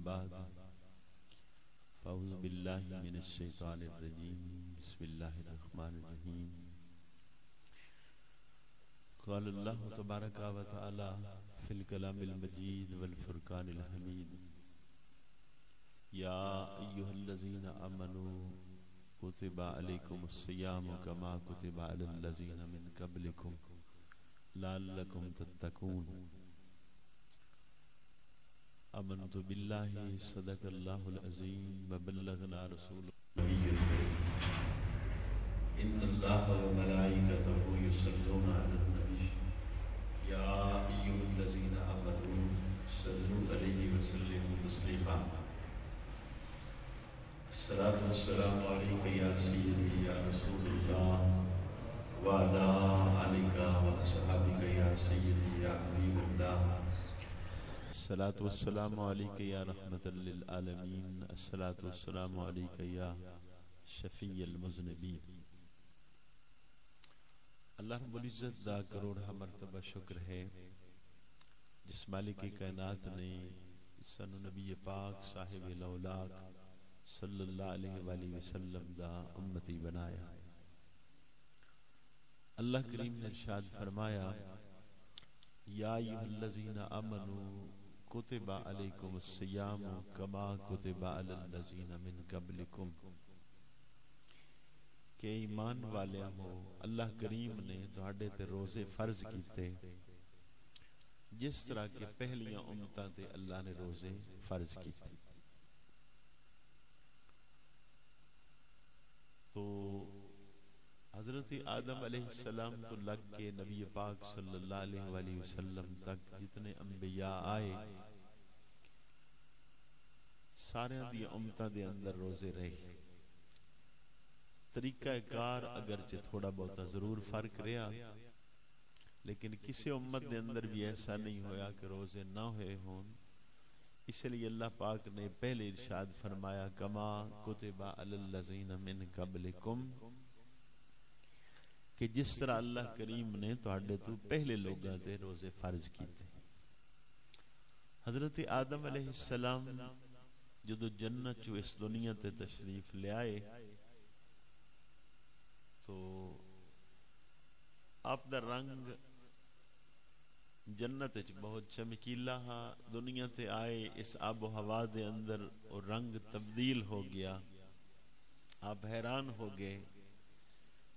بعد اعوذ باللہ من الشیطان الرجیم بسم اللہ الرحمن الرحیم قال اللہ تبارک و تعالی فی الکلام المجید والفرقان الحمید یا ایھا الذین آمنوا کتب علیکم الصیام کما کتب علی الذین من قبلکم لعلکم تتقون آمنت باللہ صدق اللہ العظیم وبلغنا رسول النبی ان اللہ وملائکتہ یصلون علی النبی یا ایھا الذین آمنوا صلوا علیہ وسلموا تسلیما الصلاۃ والسلام علیک یا سیدی یا رسول اللہ وعلی آلک واصحابک یا سیدی یا حبیب اللہ الصلاۃ والسلام علیک یا رحمت للعالمین الصلاۃ والسلام علیک یا شفیع المذنبین۔ اللہ رب العزت دا کروڑا مرتبہ شکر ہے جس مالک کائنات نے سن نبی پاک صاحب الاولاق صلی اللہ علیہ وآلہ وسلم دا امتی بنایا۔ اللہ کریم نے ارشاد فرمایا یا ایھا الذین آمنوا کتب علیکم الصیام کما کتب علی الذین من قبلکم کہ ایمان والے ہو اللہ کریم نے تہاڈے تے روزے فرض کیتے جس طرح کہ پہلیاں امتاں تے اللہ نے روزے فرض کیتے۔ تو حضرت آدم علیہ السلام تو لگ کے نبی پاک صلی اللہ علیہ وآلہ وسلم تک جتنے انبیاء آئے سارے دی امتاں دے اندر روزے رہے۔ طریقہ کار اگرچہ تھوڑا بہت ضرور فرق رہا لیکن کسی امت دے اندر بھی ایسا نہیں ہویا کہ روزے نہ ہوئے ہون۔ اس لیے اللہ پاک نے پہلے ارشاد فرمایا کما کتب علی الذین من قبلکم کہ جس طرح اللہ کریم نے تہاڈے تو پہلے لوگاں تے روزے فرض کیتے۔ حضرت آدم علیہ السلام جدو جنت چو اس دنیا تے تشریف لے آئے تو آپ دا رنگ جنت وچ بہت چمکیلا ہا، دنیا تے آئے اس آب و ہوا دے اندر اور رنگ تبدیل ہو گیا۔ آپ حیران ہو گئے۔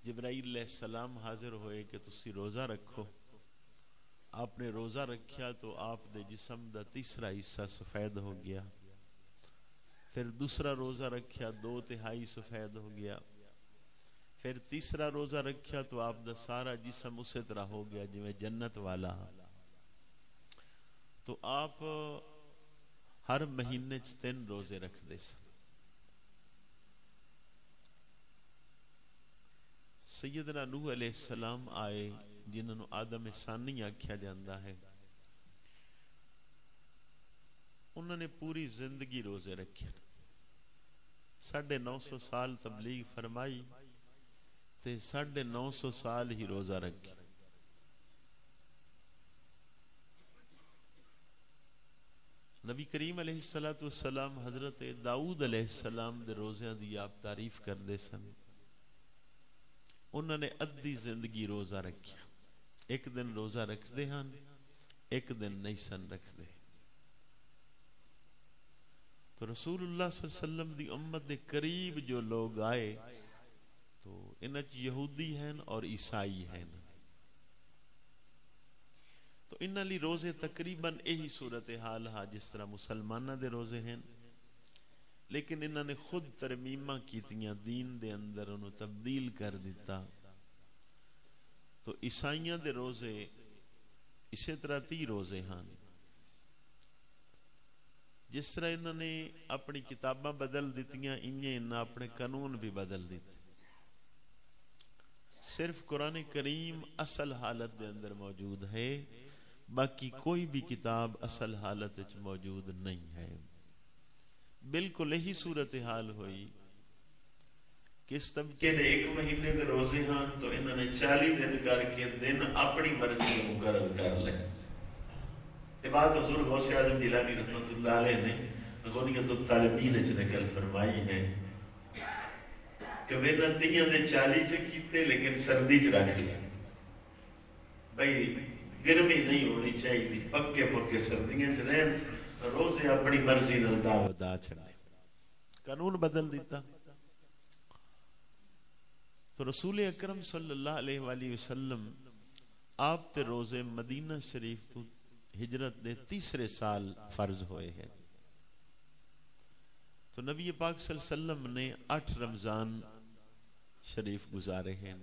جبرائیل علیہ السلام حاضر ہوئے کہ تسی روزہ رکھو۔ آپ نے روزہ رکھیا تو آپ دے جسم دا تیسرا حصہ سفید ہو گیا۔ پھر دوسرا روزہ رکھیا 2/3 سفید ہو گیا۔ پھر تیسرا روزہ رکھیا تو آپ دا سارا جسم اسی طرح ہو گیا جو جنت والا۔ تو آپ ہر مہینے 3 روزے رکھ دے سن۔ سیدنا نوح علیہ السلام آئے جنہوں نے آدم ثانی آکھیا جاندہ ہے۔ انہوں نے پوری زندگی روزے رکھے 950 سال تبلیغ فرمائی تے 950 سال ہی روزہ رکھے۔ نبی کریم علیہ السلام حضرت داؤد علیہ السلام دے روزیاں دی آپ تعریف کر دے سن۔ انہوں نے ادھی زندگی روزہ رکھیا، ایک دن روزہ رکھ دے ہن ایک دن نہیں سن رکھ دے۔ تو رسول اللہ صلی اللہ علیہ وسلم دی امت دے قریب جو لوگ آئے تو انچ یہودی ہیں اور عیسائی ہیں، تو انہاں لی روزے تقریباً یہی صورتحال ہا جس طرح مسلمانہ دے روزے ہیں، لیکن انہوں نے خود ترمیمہ کیتیاں دین دے اندر انہوں تبدیل کر دیتا۔ تو عیسائیاں دے روزے اسی طرح 30 روزے ہیں، جس طرح انہوں نے اپنی کتاباں بدل دیتیاں انہیں اپنے قانون بھی بدل دیتے۔ صرف قرآن کریم اصل حالت دے اندر موجود ہے، باقی کوئی بھی کتاب اصل حالت وچ موجود نہیں ہے۔ بالکل یہی صورتحال ہوئی کہ اس طبقے نے 1 مہینے دے روزے ہاں تو انہوں نے 40 دن کر کے دن اپنی مرضی مقرر کر لے۔ یہ بات حضور غوث اعظم جیلانی رحمۃ اللہ علیہ نے غنیت الطالبین چ نقل فرمائی ہے کہ میں نے 40 کیتے لیکن سردی چ رکھ لیا بھائی گرمی نہیں ہونی چاہیے، پکے پکے سردیاں چ رہن، روزے اپنی مرضی نال دعوت دا چھڑے، قانون بدل دیتا۔ تو رسول اکرم صلی اللہ علیہ وآلہ وسلم آپ تے روزے مدینہ شریف تو ہجرت دے تیسرے سال فرض ہوئے ہیں۔ تو نبی پاک صلی اللہ علیہ وسلم نے 8 رمضان شریف گزارے ہیں،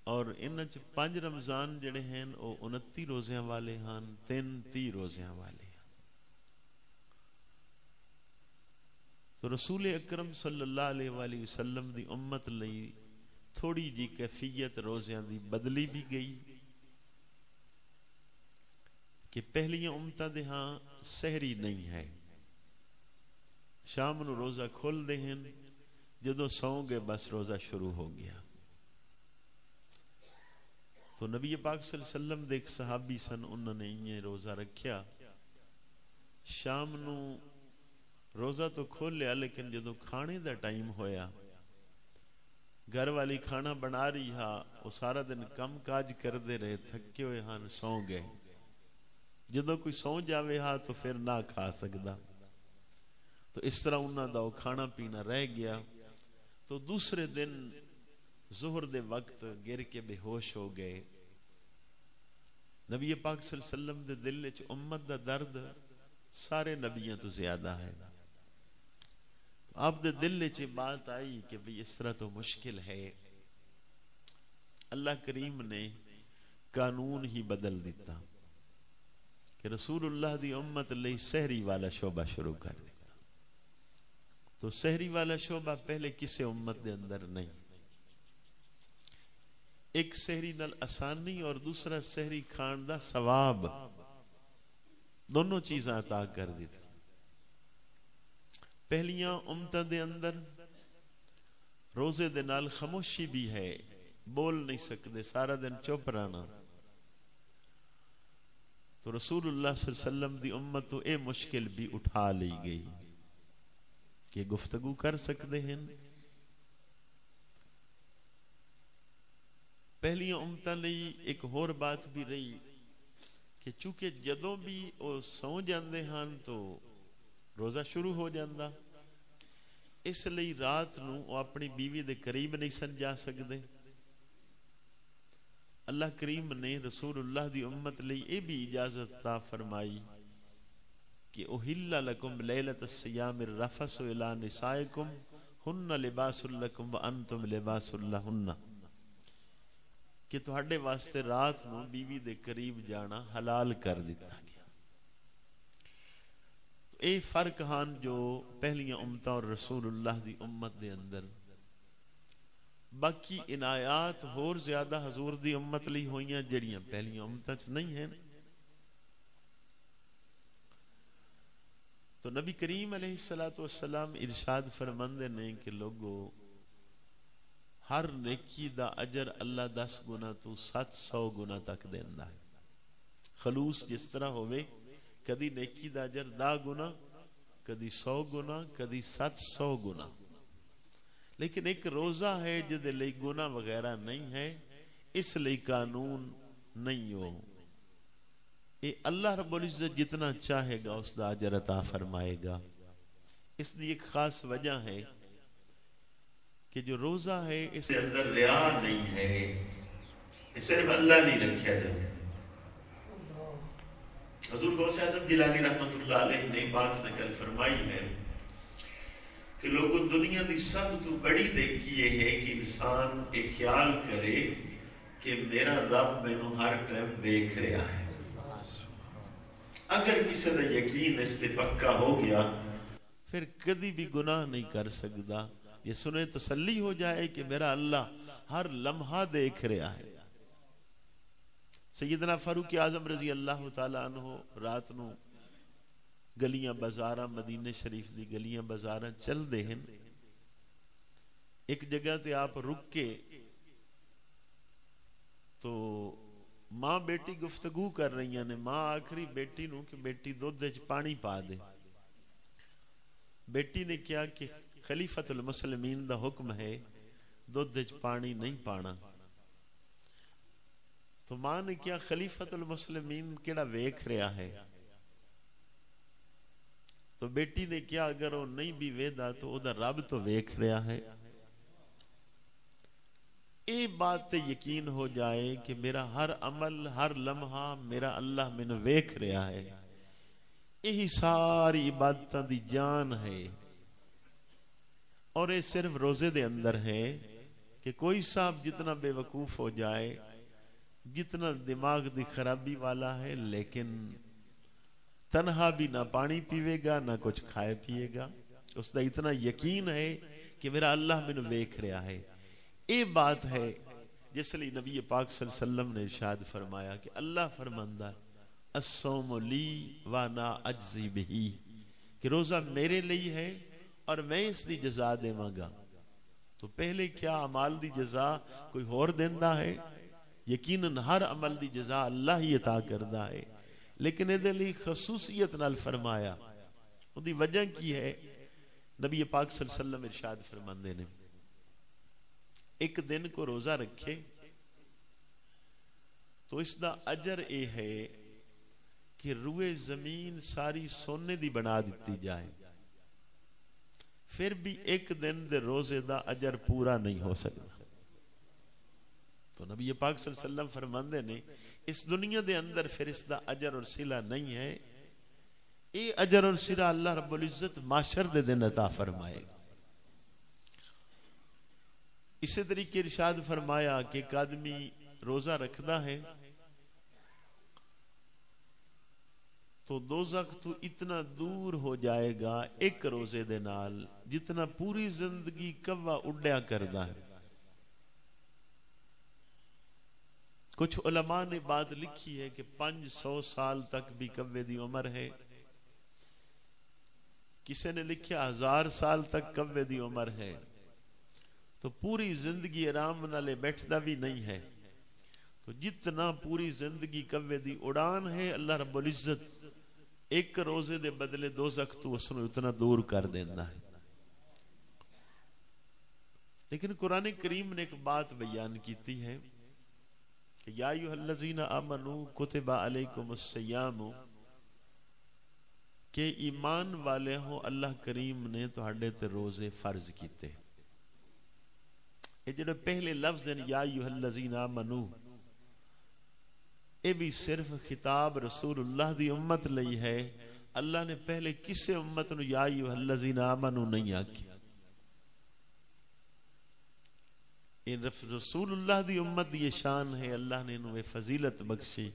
اور ان 5 رمضان جڑے ہیں وہ 29 روزیاں والے ہیں، 30 روزیاں والے ہیں۔ تو رسول اکرم صلی اللہ علیہ وآلہ وسلم دی امت لئی تھوڑی جی کیفیت روزیاں دی بدلی بھی گئی کہ پہلیاں امتاں دے ہاں سحری نہیں ہے، شام نو روزہ کھول دے ہیں، جدو سو گے بس روزہ شروع ہو گیا۔ تو نبی پاک صلی اللہ علیہ وسلم دے ایک صحابی سن، انہوں نے یہ روزہ رکھیا، شام نو روزہ تو کھول لیا لیکن جدو کھانے دا ٹائم ہویا، گھر والی کھانا بنا رہی ہا، وہ سارا دن کم کاج کر دے رہے، تھکے ہوئے ہاں، سو گئے، جدو کوئی سو جاوے ہا تو پھر نہ کھا سکدا، تو اس طرح انہاں دا کھانا پینا رہ گیا۔ تو دوسرے دن ظہر دے وقت گر کے بے ہوش ہو گئے۔ نبی پاک صلی اللہ علیہ وسلم دے دل وچ امت دا درد سارے نبیوں تو زیادہ ہے، تو آپ دے دل وچ بات آئی کہ بھئی اس طرح تو مشکل ہے۔ اللہ کریم نے قانون ہی بدل دیتا کہ رسول اللہ دی امت لئی سحری والا شعبہ شروع کر دیا۔ تو سحری والا شعبہ پہلے کسے امت دے اندر نہیں، ایک سحری نال آسانی اور دوسرا سحری کھان دا ثواب، دونوں چیزیں عطا کر دی تھی۔ پہلیاں امتاں دے اندر روزے دے نال خاموشی بھی ہے، بول نہیں سکتے، سارا دن چپ رہنا۔ تو رسول اللہ صلی اللہ علیہ وسلم دی امت تو اے مشکل بھی اٹھا لی گئی کہ گفتگو کر سکتے ہیں۔ پہلی امتاں لئی ایک اور بات بھی رہی کہ چونکہ جدوں بھی وہ سو جاندے ہن تو روزہ شروع ہو جاندہ، اس لئی رات نو وہ اپنی بیوی دے قریب نہیں سن جا سکتے۔ اللہ کریم نے رسول اللہ دی امت لئی اے بھی اجازت عطا فرمائی کہ احل لکم لیلۃ الصیام الرفث الی نسائکم ہن لباس لکم وانتم لباس لہن، کہ تہاڈے واسطے رات نو بیوی دے قریب جانا حلال کر دیتا گیا۔ اے فرق ہان جو پہلیاں امتاں اور رسول اللہ دی امت دے اندر، باقی عنایات اور زیادہ حضور دی امت لی ہوئیاں جڑیاں پہلیاں امتاں چ نہیں ہیں۔ تو نبی کریم علیہ السلام ارشاد فرماندے نے کہ لوگو ہر نیکی دا اجر اللہ 10 گنا تو 700 گنا تک دیندا ہے۔ خلوص جس طرح ہوئے، کدی نیکی دا اجر 10 گنا، کدی 100 گنا، کدی 700 گنا، لیکن ایک روزہ ہے جدے لئی گناہ وغیرہ نہیں ہے، اس لئی قانون نہیں ہو، اے اللہ رب العزت جتنا چاہے گا اس دا اجر عطا فرمائے گا۔ اس دی ایک خاص وجہ ہے کہ جو روزہ ہے اس کے اندر ریا نہیں ہے، یہ صرف اللہ نہیں رکھا جائے۔ حضور غوث اعظم جیلانی رحمت اللہ علیہ نے بات نقل فرمائی ہے کہ لوگوں دنیا دی سب تو بڑی نیکی یہ ہے کہ انسان ایک خیال کرے کہ میرا رب مینوں ہر ٹائم دیکھ رہا ہے۔ اگر کسی دا یقین اس تے پکا ہو گیا پھر کدی بھی گناہ نہیں کر سکتا، یہ سنے تسلی ہو جائے کہ میرا اللہ ہر لمحہ دیکھ رہا ہے۔ سیدنا فاروق اعظم رضی اللہ تعالیٰ عنہ رات نو گلیاں بازاراں مدینہ شریف دی گلیاں بازاراں چل دے ہیں، ایک جگہ تے آپ رک کے تو ماں بیٹی گفتگو کر رہی ہیں، ماں آخری بیٹی نو کہ بیٹی دودھ وچ پانی پا دے. بیٹی نے کیا کہ خلیفۃ المسلمین دا حکم ہے دودھ وچ پانی نہیں پانا. تو ماں نے کیا خلیفۃ المسلمین کیڑا ویکھ رہا ہے. تو بیٹی نے کیا اگر وہ نہیں بھی ویدا تو او دا رب تو ویکھ رہا ہے. اے بات تے یقین ہو جائے کہ میرا ہر عمل ہر لمحہ میرا اللہ مینوں ویکھ رہا ہے. یہی ساری عبادتاں دی جان ہے. اور یہ صرف روزے دے اندر ہے کہ کوئی صاحب جتنا بے وقوف ہو جائے، جتنا دماغ دی خرابی والا ہے، لیکن تنہا بھی نہ پانی پیوے گا نہ کچھ کھائے پیے گا، اس دا اتنا یقین ہے کہ میرا اللہ مینوں ویکھ رہا ہے. یہ بات ہے جس لیے نبی پاک صلی اللہ علیہ وسلم نے ارشاد فرمایا کہ اللہ فرماندا الصوم لی وانا اجزی بہی، کہ روزہ میرے لیے ہے اور میں اس دی جزا دیواں گا. تو پہلے کیا اعمال دی جزا کوئی اور دیندا ہے؟ یقیناً ہر عمل دی جزا اللہ ہی عطا کردا ہے، لیکن یہ لیے خصوصیت نال فرمایا. اس دی وجہ کی ہے؟ نبی پاک صلی اللہ علیہ وسلم ارشاد فرماندے نے ایک دن کو روزہ رکھے تو اس دا اجر اے ہے کہ روئے زمین ساری سونے دی بنا دیتی جائے، پھر بھی ایک دن دے روزے دا اجر پورا نہیں ہو سکتا. تو نبی پاک صلی اللہ علیہ وسلم فرماندے نے اس دنیا دے اندر پھر اس دا اجر اور صلہ نہیں ہے. اے اجر اور صلہ اللہ رب العزت معاشر دے دن عطا فرمائے. اسی طریقے ارشاد فرمایا کہ ایک آدمی روزہ رکھدا ہے تو دوزخ تو اتنا دور ہو جائے گا ایک روزے دے نال جتنا پوری زندگی کوا اڈیا کردا ہے. کچھ علماء نے بات لکھی ہے کہ 500 سال تک بھی کوے دی عمر ہے. کسی نے لکھا 1000 سال تک کوے دی عمر ہے. تو پوری زندگی آرام نالے بیٹھدا بھی نہیں ہے. تو جتنا پوری زندگی کوے دی اڑان ہے اللہ رب العزت ایک روزے دے بدلے دوزخ تو اس نے اتنا دور کر دینا ہے. لیکن قرآن کریم نے ایک بات بیان کیتی ہے کہ یا ایھا الذین آمنوا کتب علیکم الصیام، کہ ایمان والے ہوں اللہ کریم نے تہاڈے تے روزے فرض کیتے. یہ جڑے پہلے لفظ ہیں یا ایھا الذین آمنوا، یہ بھی صرف خطاب رسول اللہ دی امت لئی ہے. اللہ نے پہلے کسے امت نو یا ایھا الذین آمنوا نہیں آکھیا. رسول اللہ دی امت یہ شان ہے، اللہ نے انہیں فضیلت بخشی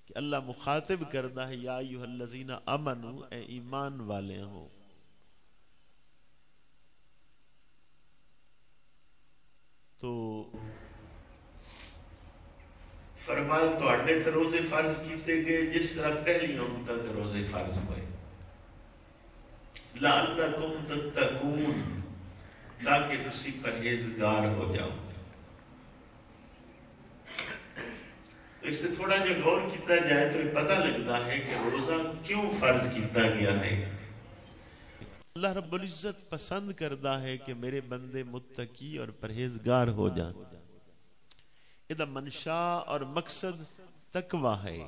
کہ اللہ مخاطب کردا ہے یا ایھا الذین آمنوا، اے ایمان والے ہو. تو فرمایا تہاڈے تے روزے فرض کیتے گئے جس طرح پہلی امتاں تے روزے فرض ہوئے لعلکم تتقون، تاکہ تسی پرہیزگار ہو جاؤ. تو اس سے تھوڑا جا غور کیتا جائے تو یہ پتہ لگتا ہے کہ روزہ کیوں فرض کیتا گیا ہے. اللہ رب العزت پسند کردا ہے کہ میرے بندے متقی اور پرہیزگار ہو جائیں. یہ منشا اور مقصد تقوی ہے.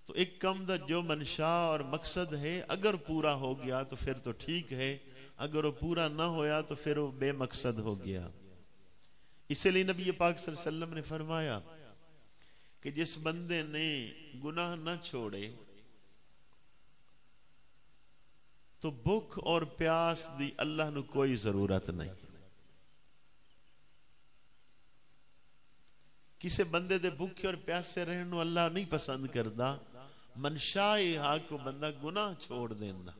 تو ایک کم دا جو منشا اور مقصد ہے اگر پورا ہو گیا تو پھر تو ٹھیک ہے، اگر وہ پورا نہ ہویا تو پھر وہ بے مقصد ہو گیا. اس لیے نبی پاک صلی اللہ علیہ وسلم نے فرمایا کہ جس بندے نے گناہ نہ چھوڑے تو بھوک اور پیاس دی اللہ نو کوئی ضرورت نہیں. کسی بندے دے بھوکے اور پیاس سے رہن نو اللہ نہیں پسند کردا. منشا ہا کو بندہ گناہ چھوڑ دینا.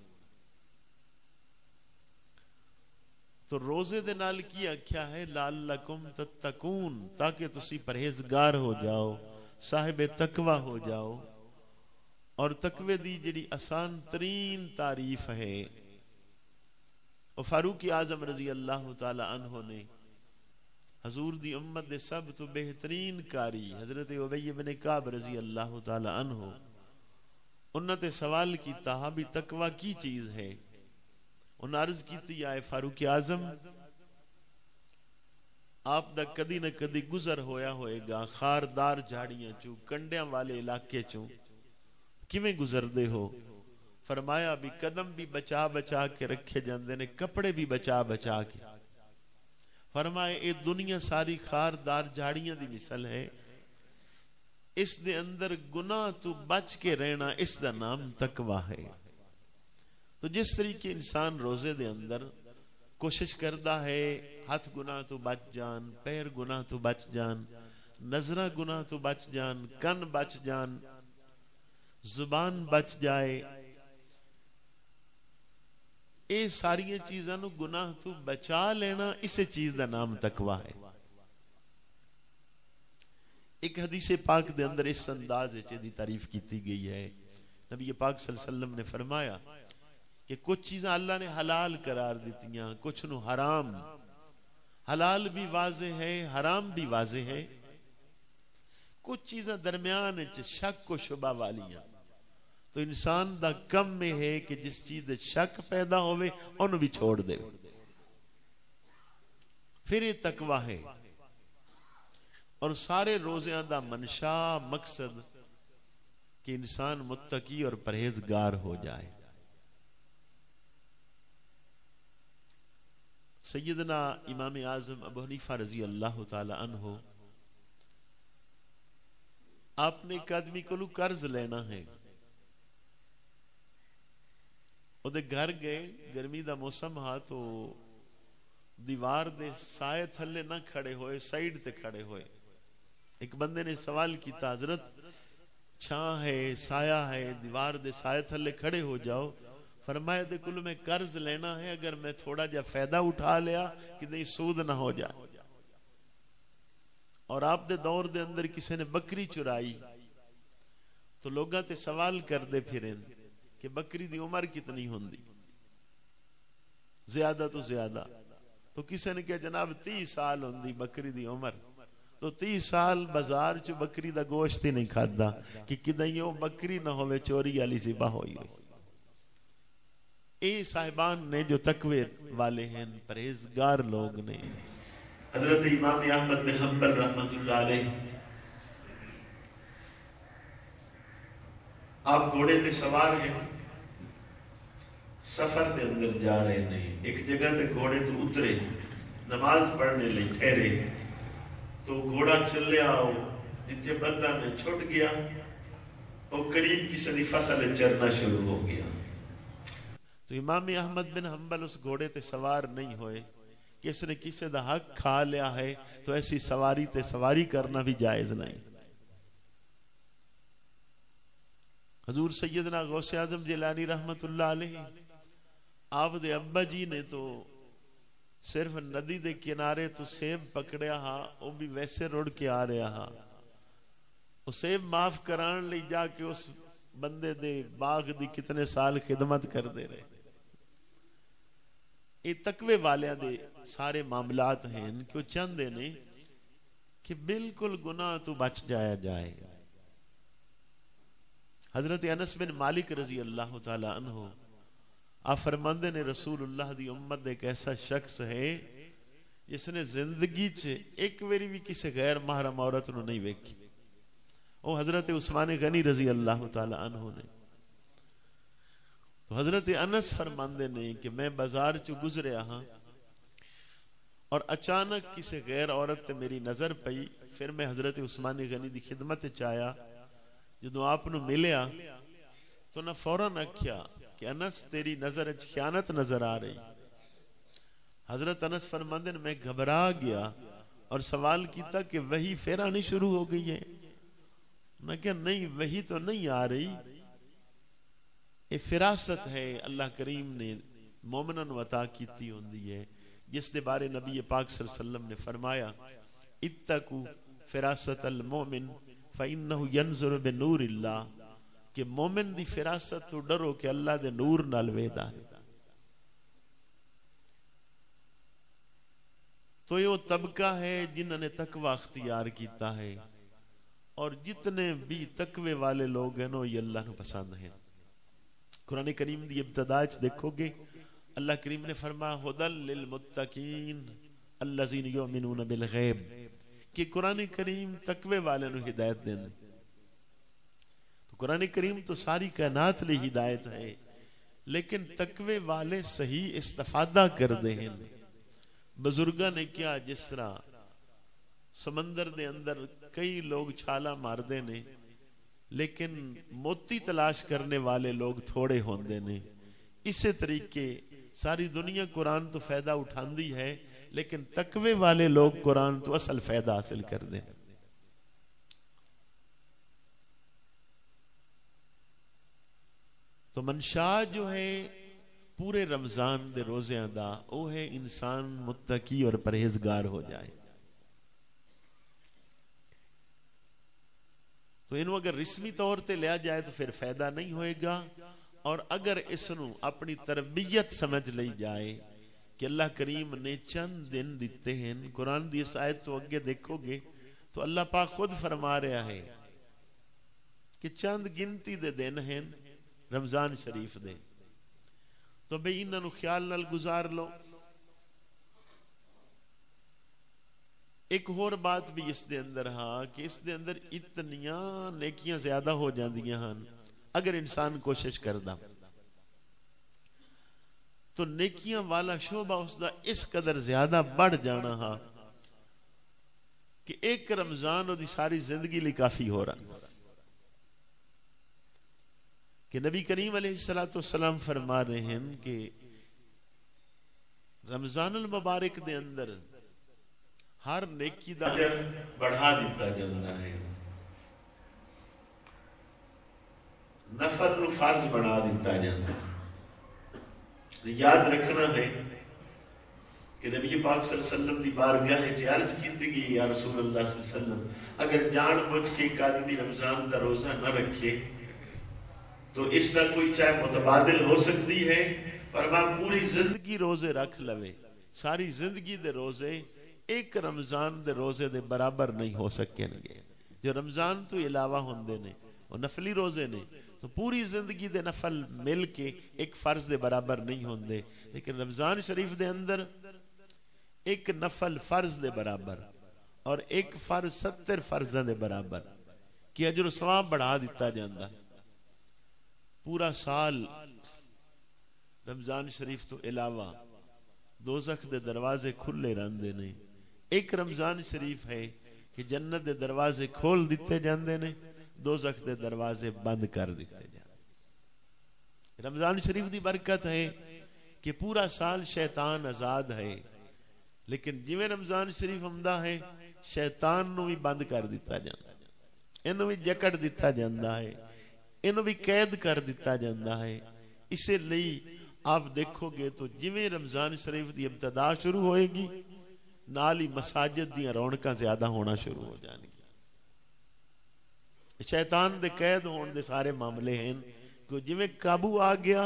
تو روزے دے نال کی آکھیا ہے لعلکم تتقون، تاکہ تسی پرہیزگار ہو جاؤ، صاحب تقوی ہو جاؤ. اور تقوی دی جڑی آسان ترین تعریف ہے وہ فاروق اعظم رضی اللہ تعالی عنہ نے حضور دی امت دے سب تو بہترین کاری حضرت ابی بن کعب رضی اللہ تعالی عنہ انہوں نے سوال کیتا ہاں بھی تقوی کی چیز ہے؟ انہوں نے عرض کیتی آئے فاروق اعظم آپ دا کدی نہ کدی گزر ہویا ہوئے گا خاردار جھاڑیاں چوں کنڈیاں والے علاقے چوں کیویں گزر دے ہو؟ فرمایا بھی قدم بھی بچا بچا کے رکھے جاندے نے کپڑے بھی بچا بچا کے. فرمائے اے دنیا ساری خاردار جھاڑیاں دی مثل ہے اس دے اندر گناہ تو بچ کے رہنا اس دا نام تقوی ہے. تو جس طریقے انسان روزے دے اندر کوشش کردا ہے ہاتھ گناہ تو بچ جان پیر گناہ تو بچ جان نظرہ گناہ تو بچ جان کن بچ جان زبان بچ جائے اے ساری چیزاں نو گناہ تو بچا لینا اس چیز دا نام تقوی ہے. ایک حدیث پاک دے اندر اس انداز دی تعریف کیتی گئی ہے. نبی پاک صلی اللہ علیہ وسلم نے فرمایا کہ کچھ چیزاں اللہ نے حلال قرار دیتیاں کچھ نو حرام. حلال بھی واضح ہے حرام بھی واضح ہے. کچھ چیزاں درمیان شک و شبہ والیاں تو انسان دا کم میں ہے کہ جس چیز شک پیدا ہوئے انہوں بھی چھوڑ دے. پھر یہ تقوی ہے اور سارے روزیاں دا منشا مقصد کہ انسان متقی اور پرہیزگار ہو جائے. سیدنا امام اعظم ابو حنیفہ رضی اللہ تعالی عنہ آپ نے ایک آدمی کو قرض لینا ہے وہ دے گھر گئے گرمی دا موسم ہاں تو دیوار دے سائے تھلے نہ کھڑے ہوئے سائیڈ تے کھڑے ہوئے. ایک بندے نے سوال کیتا حضرت چھاں ہے سایہ ہے دیوار دے سائے تھلے کھڑے ہو جاؤ. فرمایا دے کل میں قرض لینا ہے اگر میں تھوڑا جا فائدہ اٹھا لیا کہ نہیں سود نہ ہو جائے. اور آپ دے دور دے اندر کسی نے بکری چرائی تو لوگاں تے سوال کر دے پھریں کہ بکری دی عمر کتنی ہوندی زیادہ تو زیادہ تو کسی نے کہا جناب 30 سال ہوندی بکری دی عمر تو 30 سال بازار چ بکری دا گوشت ہی نہیں کھادا کہ کدائیوں بکری نہ ہوئے چوری والی ذبح ہوئی ہوئی. اے صاحبان نے جو تقوی والے ہیں پرہیزگار لوگ نے. حضرت امام احمد بن حنبل رحمت اللہ علیہ آپ گھوڑے تے سوار ہیں سفر دے اندر جا رہے نہیں ایک جگہ تے گھوڑے تو اترے نماز پڑھنے لئے ٹھہرے تو گھوڑا چلیا جتنے بندہ نے چھوٹ گیا اور قریب کسی نے فصل چرنا شروع ہو گیا. تو امام احمد بن حنبل اس گھوڑے تے سوار نہیں ہوئے کہ اس نے کسی دا حق کھا لیا ہے تو ایسی سواری تے سواری کرنا بھی جائز نہیں. حضور سیدنا غوث اعظم جیلانی رحمت اللہ علیہ آپ دے ابا جی نے تو صرف ندی دے کنارے تو سیب پکڑیا ہاں وہ بھی ویسے روڑ کے آ رہا ہاں وہ سیب معاف کران لئی جا کے اس بندے دے باغ دی کتنے سال خدمت کر دے رہے. یہ تقوی والیاں دے سارے معاملات ہیں کہ وہ چاہندے نے کہ بالکل گناہ تو بچ جایا جائے. حضرت انس بن مالک رضی اللہ تعالی عنہ آپ فرماندے نے رسول اللہ دی امت ایک ایسا شخص ہے جس نے زندگی چ ایک ویری بھی کسی غیر محرم عورت نو نہیں ویکھی. وہ حضرت عثمان غنی رضی اللہ تعالی عنہ نے. تو حضرت انس فرماندے نے کہ میں بازار چ گزریا ہاں اور اچانک کسی غیر عورت تے میری نظر پئی پھر میں حضرت عثمان غنی دی خدمت چایا جدو آپ نو ملیا تو نہ فوراً آکھیا کہ انس تیری نظر خیانت نظر آ رہی. حضرت انس فرماندے نے میں گھبرا گیا اور سوال کیتا کہ وحی پھر آنی شروع ہو گئی ہے. میں کہ نہیں وحی تو نہیں آ رہی یہ فراست ہے اللہ کریم نے مومنن عطا کیتی ہوندی ہے جس دے بارے نبی پاک صلی اللہ علیہ وسلم نے فرمایا اتقوا فراست المومن فإنه ينظر بنور اللہ کہ مومن دی فراست تو ڈرو کہ اللہ دے نور نال ویدا ہے. تو یہ وہ طبقہ ہے جنہوں نے تقوی اختیار کیتا ہے، اور جتنے بھی تقوی والے لوگ ہیں وہ یہ اللہ نو پسند ہیں۔ قرآن کریم دی ابتدا وچ دیکھو گے اللہ کریم نے فرمایا ھدی للمتقین الذین یؤمنون بالغیب، کہ قرآن کریم تقوی والے نو ہدایت دیں۔ تو قرآن کریم تو ساری کائنات لی ہدایت ہے، لیکن تقوی والے صحیح استفادہ کر دے ہیں۔ بزرگاں نے کیا، جس طرح سمندر دے اندر کئی لوگ چھالا مار دے نے، لیکن موتی تلاش کرنے والے لوگ تھوڑے ہوندے نے، اسی طریقے ساری دنیا قرآن تو فائدہ اٹھاندی ہے، لیکن تقوی والے لوگ قرآن تو اصل فائدہ حاصل کر دیں۔ تو منشا جو ہے پورے رمضان دے روزیاں دا وہ ہے انسان متقی اور پرہیزگار ہو جائے۔ تو انہوں اگر رسمی طور تے لیا جائے تو پھر فائدہ نہیں ہوئے گا، اور اگر اس نو اپنی تربیت سمجھ لی جائے کہ اللہ کریم نے چند دن دیتے ہیں۔ قرآن دی اس آیت تو اگے دیکھو گے تو اللہ پاک خود فرما رہا ہے کہ چند گنتی دے دن ہیں رمضان شریف دے، تو بھئی انہاں نو خیال نال گزار لو۔ ایک اور بات بھی اس دے اندر ہاں کہ اس دے اندر اتنیاں نیکیاں زیادہ ہو جاندیاں ہاں اگر انسان کوشش کردا، تو نیکیاں والا شعبہ اس دا اس قدر زیادہ بڑھ جانا ہاں کہ ایک رمضان وہ دی ساری زندگی لی کافی ہو رہا۔ کہ نبی کریم علیہ السلام فرما رہے ہیں کہ رمضان المبارک دے اندر ہر نیکی دا اجر بڑھا دیتا جاتا ہے، نفل نو فرض بنا دیتا جاتا ہے۔ یاد رکھنا ہے کہ نبی پاک صلی اللہ علیہ وسلم دی بارگاہ وچ عرض کیتی گئی، یا رسول اللہ صلی اللہ علیہ وسلم اگر جان بوجھ کے ایک آدمی رمضان دا روزہ نہ رکھے تو اس کا کوئی چاہے متبادل ہو سکتی ہے، پر میں پوری زندگی روزے رکھ لوے، ساری زندگی دے روزے ایک رمضان دے روزے دے برابر نہیں ہو سکیں گے۔ جو رمضان تو علاوہ ہوندے نے وہ نفلی روزے نے، تو پوری زندگی دے نفل مل کے ایک فرض دے برابر نہیں ہوندے، لیکن رمضان شریف دے اندر ایک نفل فرض دے برابر اور ایک فرض 70 فرضاں دے برابر کہ اجر و ثواب بڑھا دیتا جاندہ۔ پورا سال رمضان شریف تو علاوہ دوزخ دے دروازے کھلے رہندے نے، ایک رمضان شریف ہے کہ جنت دے دروازے کھول دیتے جاندے نے، دوزخ دے دروازے بند کر دیتے جاندے۔ رمضان شریف دی برکت ہے کہ پورا سال شیطان آزاد ہے، لیکن جویں رمضان شریف ہمدا ہے شیطان نو بھی بند کر دیتا جاندہ ہے، انہوں بھی جکڑ دیتا جاندہ ہے، انہوں بھی قید کر دیتا جاندہ ہے۔ اسے لئی آپ دیکھو گے تو جویں رمضان شریف دی ابتدا شروع ہوئے گی نال ہی مساجد دیاں رونقاں زیادہ ہونا شروع ہو جانی گی۔ شیطان دے قید ہون دے سارے معاملے ہیں کہ جویں قابو آ گیا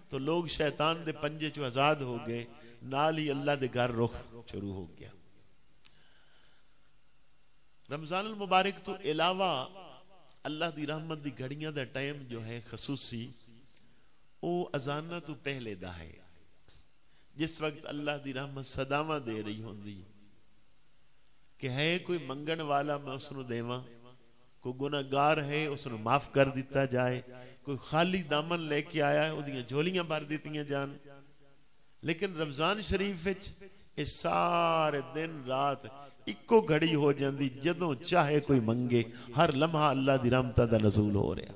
تو لوگ شیطان دے پنجے چو آزاد ہو گئے، نال ہی اللہ دے گھر رخ شروع ہو گیا۔ رمضان المبارک تو علاوہ اللہ دی رحمت دی گھڑیاں دا ٹائم جو ہے خصوصی او اذانہ تو پہلے دا ہے، جس وقت اللہ دی رحمت صداواں دے رہی ہوندی کہ ہے کوئی منگن والا میں اس نو دیواں، کوئی گناہگار ہے اس نو معاف کر دیتا جائے، کوئی خالی دامن لے کے آیا ہے اودیاں جھولیاں بھر دیتیاں جان۔ لیکن رمضان شریف وچ اس سارے دن رات اکو گھڑی ہو جاندی، جدوں چاہے کوئی منگے، ہر لمحہ اللہ دی رحمت دا نزول ہو رہا۔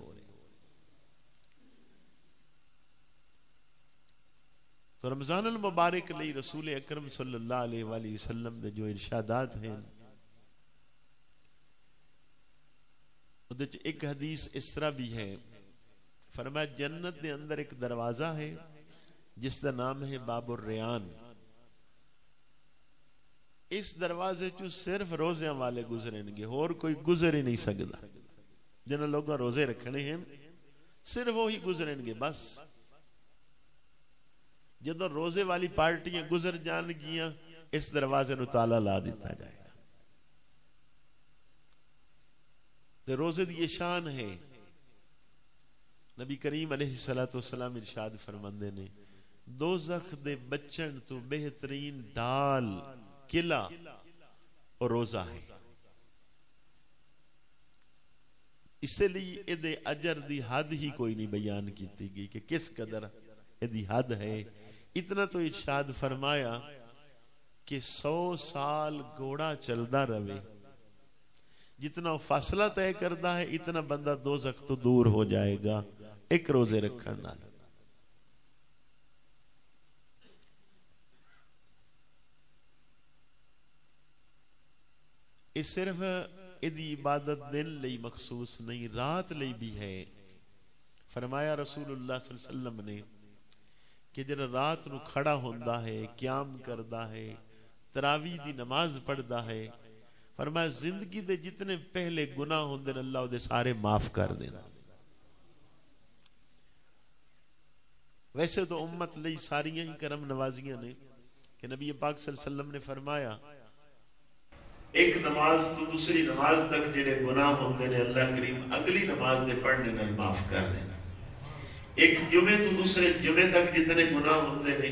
تو رمضان المبارک لئی رسول اکرم صلی اللہ علیہ وآلہ وسلم دے جو ارشادات ہیں، ایک حدیث اس طرح بھی ہے، فرمایا جنت دے اندر ایک دروازہ ہے جس کا نام ہے باب الریان۔ اس دروازے چو صرف روزیاں والے گزریں گے، اور کوئی گزر ہی نہیں سکتا۔ جنہاں لوگاں روزے رکھنے ہیں صرف وہی گزریں گے بس۔ جدوں روزے والی پارٹیاں گزر جان گیاں اس دروازے نو تالا لا دیتا جائے گا. تے روزے دی یہ شان ہے. نبی کریم علیہ الصلوۃ والسلام ارشاد فرماندے نے دوزخ دے بچن تو بہترین ڈال قلعہ اور روزہ ہے. اس لیے ادے اجر دی حد ہی کوئی نہیں بیان کیتی گئی کہ کس قدر ادی حد ہے. اتنا تو ارشاد فرمایا کہ 100 سال گھوڑا چلدا رہے، جتنا فاصلہ طے کردا ہے اتنا بندہ دوزخ تو دور ہو جائے گا ایک روزے رکھن نال. اس صرف ادی عبادت دن لئی مخصوص نہیں، رات لئی بھی ہے. فرمایا رسول اللہ صلی اللہ علیہ وسلم نے کہ جڑا رات نو کھڑا ہوندا ہے، قیام کردا ہے، تراویح دی نماز پڑھدا ہے، فرمایا زندگی دے جتنے پہلے گناہ ہوندے نے اللہ دے سارے معاف کر دیندا. ویسے تو امت لئی ساریاں ہی کرم نوازیاں نے کہ نبی پاک صلی اللہ علیہ وسلم نے فرمایا ایک نماز تو دوسری نماز تک جڑے گناہ ہوندے نے اللہ کریم اگلی نماز دے پڑھنے نال معاف کر دینا. ایک جمعے تو دوسرے جمعے تک جتنے گناہ ہوندے نے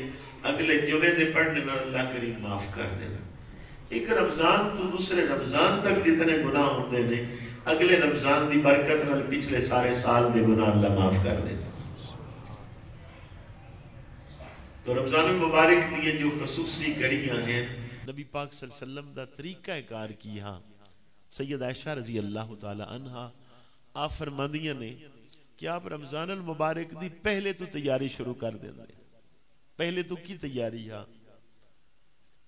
اگلے جمعے دے پڑھنے نال اللہ کریم معاف کر دینا. ایک رمضان تو دوسرے رمضان تک جتنے گناہ ہوندے نے اگلے رمضان دی برکت نال پچھلے سارے سال دے گناہ اللہ معاف کر دینا. تو رمضان المبارک دی جو خصوصی گھڑیاں ہیں نبی پاک صلی اللہ علیہ وسلم دا طریقہ کار کیا. سید عائشہ رضی اللہ تعالی عنہا آپ فرماندیاں نے کہ آپ رمضان المبارک دی پہلے تو تیاری شروع کر دیندے. پہلے تو کی تیاری ہے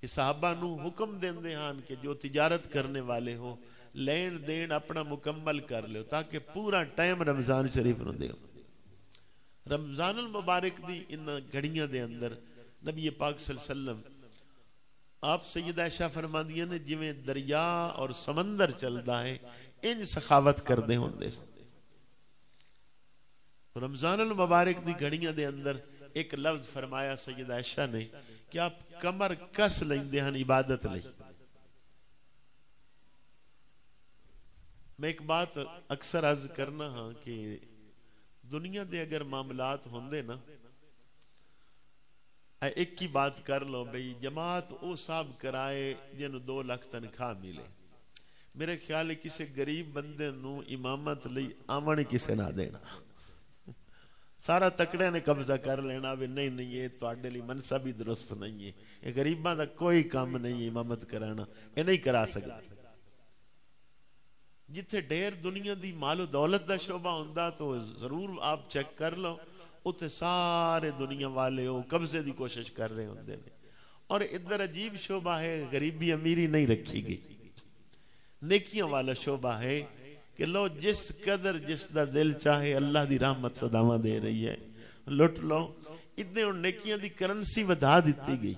کہ صحابہ نو حکم دیندے ہان کہ جو تجارت کرنے والے ہو لین دین اپنا مکمل کر لے تاکہ پورا ٹائم رمضان شریف نو دے. رمضان المبارک دی ان گھڑیاں دے اندر نبی پاک صلی اللہ علیہ وسلم آپ سیدہ عائشہ فرماندیاں نے جویں دریا اور سمندر چلدا ہے ان سخاوت کردے ہوندے. رمضان المبارک دی گھڑیاں دے اندر ایک لفظ فرمایا سیدہ عائشہ نے کہ آپ کمر کس لیندے ہن عبادت لئی. میں ایک بات اکثر عرض کرنا ہاں کہ دنیا دے اگر معاملات ہوندے نا ایک کی بات کر لو بھئی جماعت او صاحب کرائے جنہوں 2 لاکھ تنخواہ ملے. میرے خیال ہے کسی غریب بندے نو امامت لئی آمن کسے نہ دینا. سارا تکڑے نے قبضہ کر لینا بھی نہیں یہ تواڈے لئی منصب ہی درست نہیں ہے. یہ غریباں دا کوئی کام نہیں ہے امامت کرانا، یہ نہیں کرا سکتا. جتھے ڈھیر دنیا دی مال و دولت دا شعبہ ہوندا تو ضرور آپ چیک کر لو اتنے سارے دنیا والے ہو قبضے دی کوشش کر رہے ہوندے نے. اور ادھر عجیب شعبہ ہے غریبی امیری نہیں رکھی گئی، نیکیاں والا شعبہ ہے کہ لو جس قدر جس دا دل چاہے اللہ دی رحمت صداواں دے رہی ہے لٹ لو. اتنے ان نیکیاں دی کرنسی ودھا دیتی گئی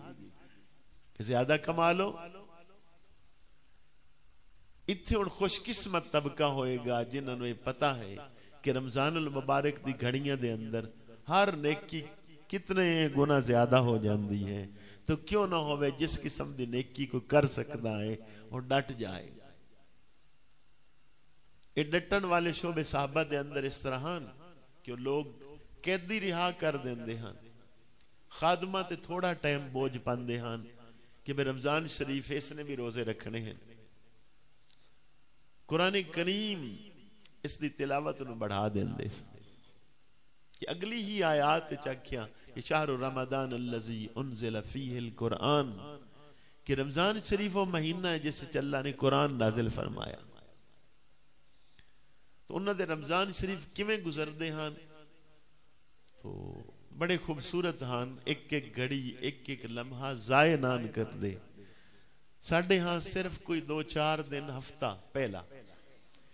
کہ زیادہ کما لو. اتنے ان خوش قسمت طبقہ ہوئے گا جنہوں نے پتا ہے کہ رمضان المبارک دی گھڑیاں دے اندر ہر نیکی کتنے گنا زیادہ ہو جاندی ہے. تو کیوں نہ ہوئے جس قسم دی نیکی کو کر سکتا ہے اور ڈٹ جائے. یہ ڈٹن والے شعبے صحابہ دے اندر اس طرح کہ لوگ قیدی رہا کر دیندے ہاں، خادمہ تے تھوڑا ٹائم بوجھ پاندے ہاں کہ بے رمضان شریف اس نے بھی روزے رکھنے ہیں. قرآن کریم اس دی تلاوت نو بڑھا دیندے کہ اگلی ہی آیات چکھیاں کہ شہر رمضان الذی انزل فیہ القرآن کہ رمضان شریف وہ مہینہ ہے جس سے اللہ نے قرآن نازل فرمایا. تو انہوں نے رمضان شریف کیویں گزر دے ہاں تو بڑے خوبصورت ہاں. ایک ایک گھڑی ایک ایک لمحہ ضائع نہ کر دے. ساڑھے ہاں صرف کوئی 2-4 دن ہفتہ پہلا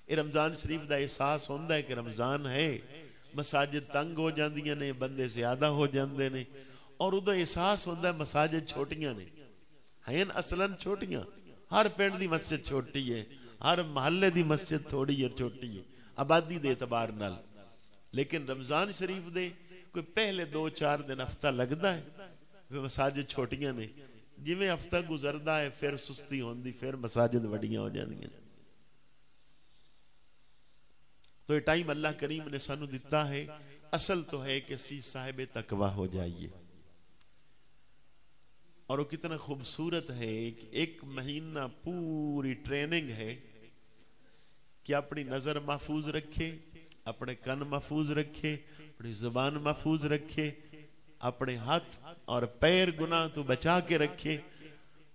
یہ رمضان شریف دا احساس ہوندہ ہے کہ رمضان ہے، مساجد تنگ ہو جاندیاں نے، بندے زیادہ ہو جاندے نے، اور ادھا احساس ہوندہ ہے مساجد چھوٹیاں نے ہیں اصلاً چھوٹیاں. ہر پینڈ دی مسجد چھوٹی ہے، ہر محلے دی مسجد تھوڑی ہے چھوٹی ہے آبادی دے اعتبار نال. لیکن رمضان شریف دے کوئی پہلے 2-4 دن ہفتہ لگدا ہے مساجد چھوٹیاں نے. جویں ہفتہ گزردا ہے پھر سستی ہوندی، پھر مساجد وڈیاں ہو جاندیاں۔ تو یہ ٹائم اللہ کریم نے سانو دیتا ہے، اصل تو ہے کہ اسی صاحب تقوی ہو جائیے۔ اور وہ کتنا خوبصورت ہے کہ ایک مہینہ پوری ٹریننگ ہے کہ اپنی نظر محفوظ رکھے، اپنے کن محفوظ رکھے، اپنی زبان محفوظ رکھے، اپنے ہاتھ اور پیر گناہ تو بچا کے رکھے۔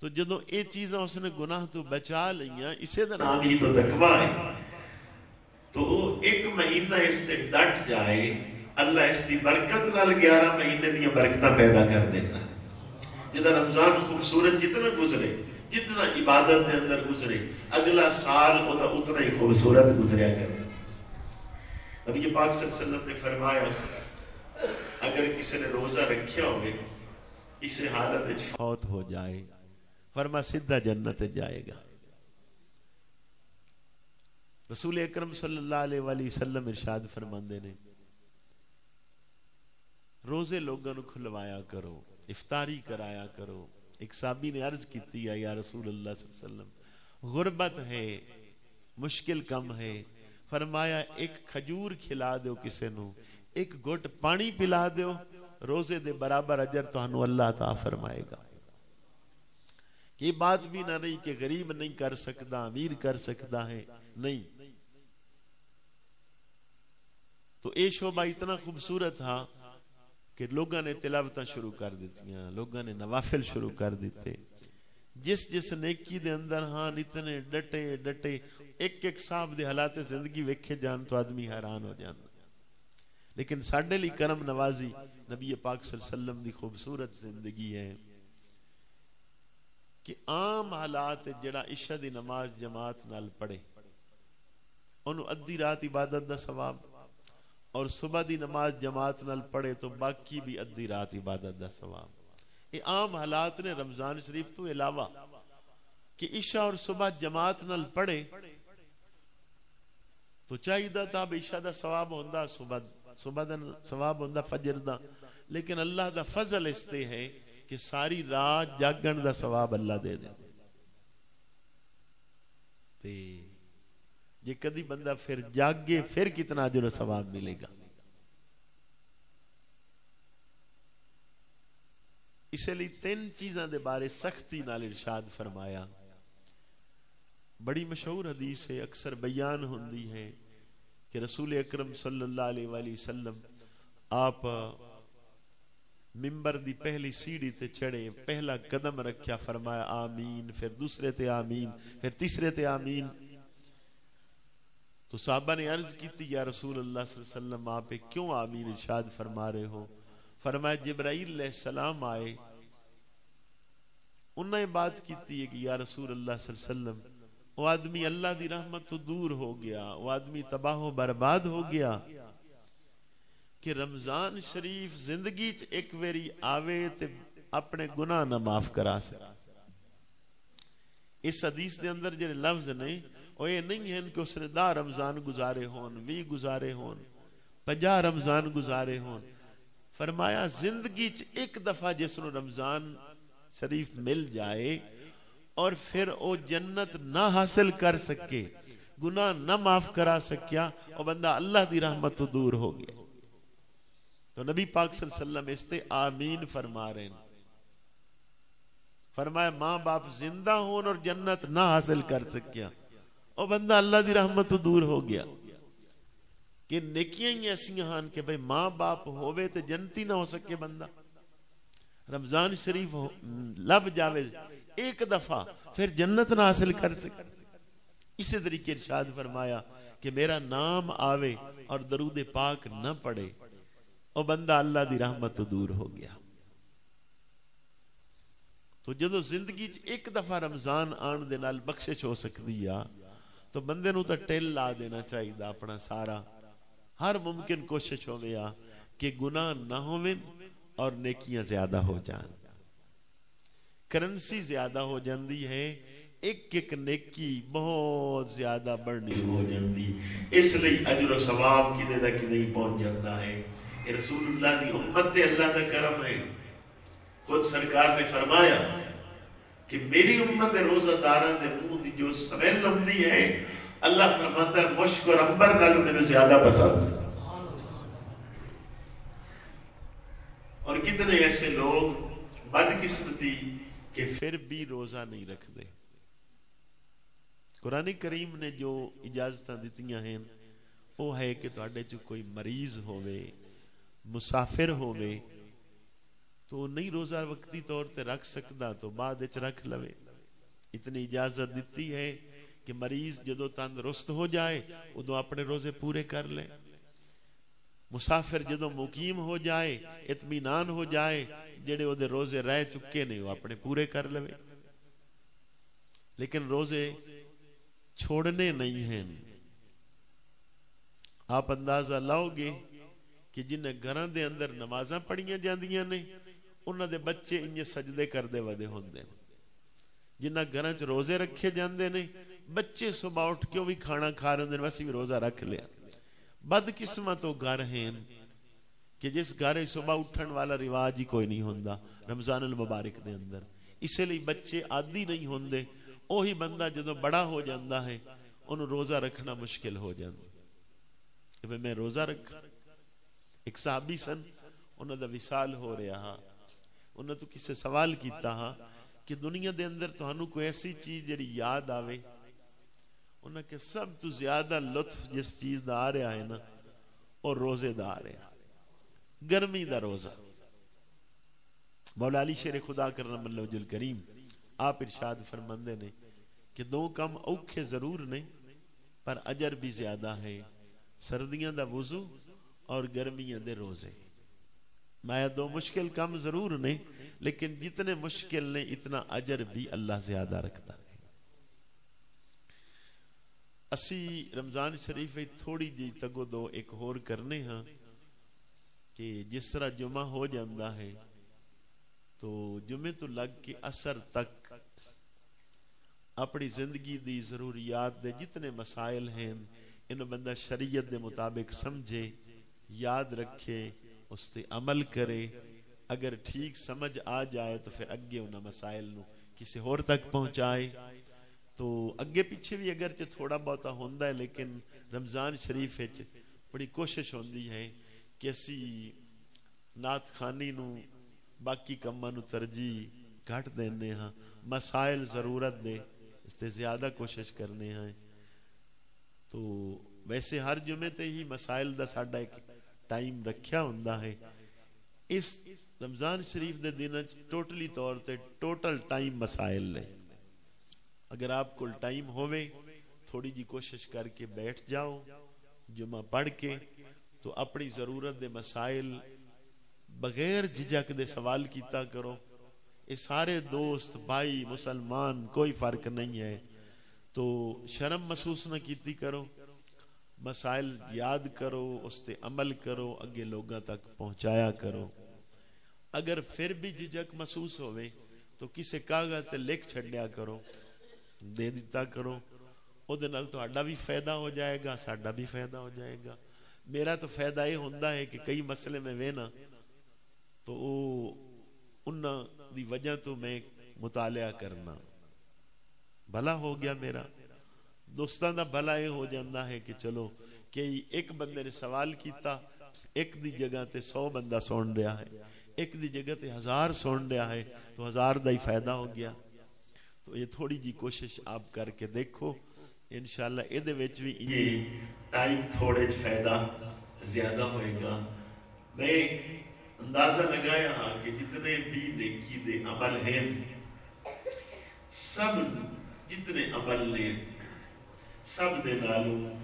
تو جدو یہ چیزاں اس نے گناہ تو بچا لیاں، اسے دا نام ہی تو تقوی ہے۔ تو ایک مہینہ اس سے ڈٹ جائے، اللہ اس دی برکت نال 11 مہینے دیا برکتاں پیدا کر دینا۔ جدہ رمضان خوبصورت جتنا گزرے، جتنا عبادت دے اندر گزرے، اگلا سال ہوتا اتنا ہی خوبصورت گزریا کرے۔ نبی پاک صلی اللہ علیہ وسلم نے فرمایا اگر کسی نے روزہ رکھیا ہوئے اسے حالت فوت ہو جائے، فرما سیدھا جنت جائے گا۔ رسول اکرم صلی اللہ علیہ وآلہ وسلم ارشاد فرماندے نے روزے لوگوں نے کھلوایا کرو، افطاری کرایا کرو۔ ایک صحابی نے عرض کیتی ہے یا رسول اللہ صلی اللہ علیہ وسلم غربت ہے، مشکل کم ہے، فرمایا ایک کھجور کھلا دیو کسے نو، ایک گھٹ پانی پلا دیو، روزے دے برابر اجر تانوں اللہ عطا فرمائے گا۔ یہ بات بھی نہ رہی کہ غریب نہیں کر سکتا، امیر کر سکتا ہے، نہیں۔ تو اے شعبہ اتنا خوبصورت تھا کہ لوگوں نے تلاوتاں شروع کر دیتیاں، لوگوں نے نوافل شروع کر دیتے۔ جس نیکی دے اندر ہاں اتنے ڈٹے ایک ایک صاحب دے حالات زندگی ویکھے جان تو آدمی حیران ہو جانا۔ لیکن ساڈے لی کرم نوازی نبی پاک صلی اللہ علیہ وسلم دی خوبصورت زندگی ہے کہ عام حالات جڑا عشاء دی نماز جماعت نال پڑھے انہوں ادھی رات عبادت دا ثواب، اور صبح دی نماز جماعت نال پڑھے تو باقی بھی ادھی رات عبادت دا ثواب۔ یہ عام حالات نے رمضان شریف تو علاوہ کہ عشاء اور صبح جماعت نال پڑھے تو چاہیے تھا عشاء دا ثواب ہوندا، صبح دا ثواب ہوندا، فجر دا، لیکن اللہ دا فضل اس تے ہے کہ ساری رات جاگن دا ثواب اللہ دے دے۔ یہ کدی بندہ پھر جاگے پھر کتنا اجر و ثواب ملے گا۔ اس لیے 3 چیزاں دے بارے سختی نال ارشاد فرمایا۔ بڑی مشہور حدیث ہے، اکثر بیان ہوندی ہے کہ رسول اکرم صلی اللہ علیہ وآلہ وسلم آپ ممبر دی پہلی سیڑھی تے چڑھے، پہلا قدم رکھیا، فرمایا آمین، پھر دوسرے تے آمین، پھر تیسرے تے آمین۔ تو صحابہ نے عرض کی تھی یا رسول اللہ صلی اللہ علیہ وسلم آپ کیوں آمین ارشاد فرما رہے ہو؟ فرمایا جبرائیل علیہ السلام آئے، انہوں نے بات کی تھی کہ یا رسول اللہ صلی اللہ علیہ وسلم وہ آدمی اللہ دی رحمت تو دور ہو گیا، وہ آدمی تباہ و برباد ہو گیا کہ رمضان شریف زندگی چ ایک ویری آوے تے اپنے گناہ نہ معاف کرا سکے۔ اس حدیث دے اندر جڑے لفظ نے وہ یہ نہیں ہیں کہ اس نے 10 رمضان گزارے ہون، 20 گزارے ہون، 50 رمضان گزارے ہون۔ فرمایا زندگی چ ایک دفعہ جس نو رمضان شریف مل جائے اور پھر وہ جنت نہ حاصل کر سکے، گناہ نہ معاف کرا سکیا، وہ بندہ اللہ دی رحمت تو دور ہو گیا۔ تو نبی پاک صلی اللہ علیہ وسلم اس تے آمین فرما رہے ہیں۔ فرمایا ماں باپ زندہ ہون اور جنت نہ حاصل کر سکیا، وہ بندہ اللہ دی رحمت تو دور ہو گیا۔ کہ نیکیاں ہی ایسی ہیں کہ بھئی ماں باپ ہوئے تو جنتی نہ ہو سکے، بندہ رمضان شریف لب جاوے ایک دفعہ پھر جنت نہ حاصل کر سکے۔ اسی طریقے ارشاد فرمایا کہ میرا نام آوے اور درود پاک نہ پڑے، وہ بندہ اللہ دی رحمت تو دور ہو گیا۔ تو جدو زندگی ایک دفعہ رمضان آن دے نال بخشش ہو سکتی ہے تو بندے نو تو ٹیل لا دینا چاہیے، اپنا سارا ہر ممکن کوشش ہو گیا کہ گناہ نہ ہوئیں اور نیکیاں زیادہ ہو جان، کرنسی زیادہ ہو جاندی ہے، ایک ایک نیکی بہت زیادہ بڑھنی ہو جاندی، اس لئے اجر و ثواب کی دے دا کی نہیں پہنچ جاتا ہے۔ یہ رسول اللہ دی امت تے اللہ دا کرم ہے۔ خود سرکار نے فرمایا کہ میری امت روزہ داراں دے منہ دی جو سمیل لمدی ہے اللہ فرماتا ہے مشک اور عنبر نالوں میرے زیادہ پسند. اور کتنے ایسے لوگ بدقسمتی کہ پھر بھی روزہ نہیں رکھتے. قرآن کریم نے جو اجازتاں دتیاں ہیں وہ ہے کہ تواڈے چ کوئی مریض ہوئے مسافر ہوئے تو نہیں روزہ وقتی طور تے رکھ سکتا تو بعد وچ رکھ لوے. اتنی اجازت دیتی ہے کہ مریض جدو تندرست ہو جائے ادو اپنے روزے پورے کر لے. مسافر جدو مقیم ہو جائے اطمینان ہو جائے جڑے او دے روزے رہ چکے نے وہ اپنے پورے کر لوے. لیکن روزے چھوڑنے نہیں ہیں. آپ اندازہ لاؤ گے کہ جنہیں گھراں دے اندر نمازاں پڑھیاں جاندیاں نے انہاں دے بچے انہیں سجدے کردے ودے ہوندے. جنہ گھراں چ روزے رکھے جاندے نے بچے صبح اٹھ کے بھی کھانا کھا رہے ہیں ویسے بھی روزہ رکھ لیا. بد قسمت وہ گھر ہیں کہ جس گھر صبح اٹھن والا رواج ہی کوئی نہیں ہوندا رمضان المبارک دے اندر. اسی لیے بچے عادی نہیں ہوندے. وہی بندہ جدو بڑا ہو جاندہ ہے انہوں روزہ رکھنا مشکل ہو جاندہ کہ میں روزہ رکھا. ایک صحابی سن انہوں دا وصال ہو رہا ہاں انہوں تو کسے سوال کیتا ہاں کہ دنیا دے اندر تو ہنو کوئی ایسی چیز جڑی یاد آوے. انہوں کہ سب تو زیادہ لطف جس چیز دا آ رہا ہے نا اور روزے دا آ رہا گرمی دا روزہ. مولا علی شیر خدا کرم اللہ وجہ الکریم آپ ارشاد فرماندے نے کہ دو کم اوکھے ضرور نے پر اجر بھی زیادہ ہے سردیاں دا وضو اور گرمیاں دے روزے. میں دو مشکل کم ضرور نے لیکن جتنے مشکل نے اتنا اجر بھی اللہ زیادہ رکھتا ہے. اسی رمضان شریف تھوڑی جی تگو دو ایک اور کرنے ہاں کہ جس طرح جمعہ ہو جاندہ ہے تو جمعہ تو لگ کے اثر تک اپنی زندگی دی ضروریات دے جتنے مسائل ہیں انہوں بندہ شریعت دے مطابق سمجھے یاد رکھے اس تے عمل کرے. اگر ٹھیک سمجھ آ جائے تو پھر اگے انہاں مسائل نو کسی اور تک پہنچائے. تو اگے پیچھے بھی اگرچہ تھوڑا بہتا ہوندہ ہے لیکن رمضان شریف بڑی کوشش ہوندی ہے کہ اسی نعت خانی نو باقی کماں نو ترجیح گھٹ دینے ہاں مسائل ضرورت دے اس تے زیادہ کوشش کرنے ہیں. تو ویسے ہر جمعے تے ہی مسائل دا ساڈا ایک ٹائم رکھیا ہوندہ ہے. اس رمضان شریف دے دن ٹوٹلی طور تے ٹوٹل ٹائم مسائل لے. اگر آپ کو ٹائم ہوئے تھوڑی جی کوشش کر کے بیٹھ جاؤ جمعہ پڑھ کے تو اپنی ضرورت دے مسائل بغیر جھجک دے سوال کیتا کرو. یہ سارے دوست بھائی مسلمان کوئی فرق نہیں ہے تو شرم محسوس نہ کیتی کرو. مسائل یاد کرو اس تے عمل کرو اگے لوگاں تک پہنچایا کرو. اگر پھر بھی جھجک محسوس ہوئے تو کسے کاغذ تے لکھ چھڑیا کرو دے دیتا کرو. او دے نال تہاڈا بھی فائدہ ہو جائے گا ساڈا بھی فائدہ ہو جائے گا. میرا تو فائدہ یہ ہوندا ہے کہ کئی مسئلے میں وینا تو انہاں دی وجہ تو میں مطالعہ کرنا بھلا ہو گیا. میرا دوستان دا بھلا یہ ہو جاندہ ہے کہ چلو کہ ایک بندے نے سوال کیتا ایک دی جگہ تے 100 بندہ سون رہا ہے ایک دی جگہ تے 1000 سون رہا ہے تو 1000 دا ہی فائدہ ہو گیا. تو یہ تھوڑی جی کوشش آپ کر کے دیکھو انشاءاللہ ادھے وچ بھی یہ ٹائم تھوڑے فائدہ زیادہ ہوئے گا. میں اندازہ لگایا ہاں کہ جتنے بھی نیکی دے عمل ہیں سب جتنے عمل نے سب دے نالوں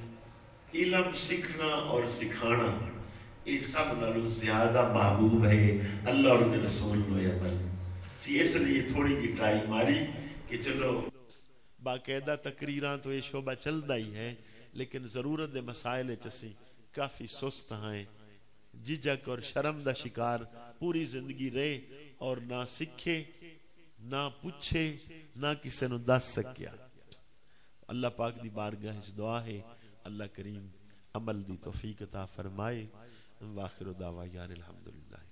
علم سیکھنا اور سکھانا یہ سب نالوں زیادہ محبوب ہے اللہ اور دے رسول نو عمل. اس لیے تھوڑی کی ٹرائی ماری کہ چلو باقاعدہ تقریران تو یہ شعبہ چلتا ہی ہے لیکن ضرورت دے مسائل چسی کافی سست ہیں. جھجک اور شرم دا شکار پوری زندگی رہے اور نہ سکھے نہ پوچھے نہ کسی نو دس سکیا. اللہ پاک دی بارگاہ اس دعا ہے اللہ کریم عمل دی توفیق عطا فرمائے. واخر دعویان الحمدللہ.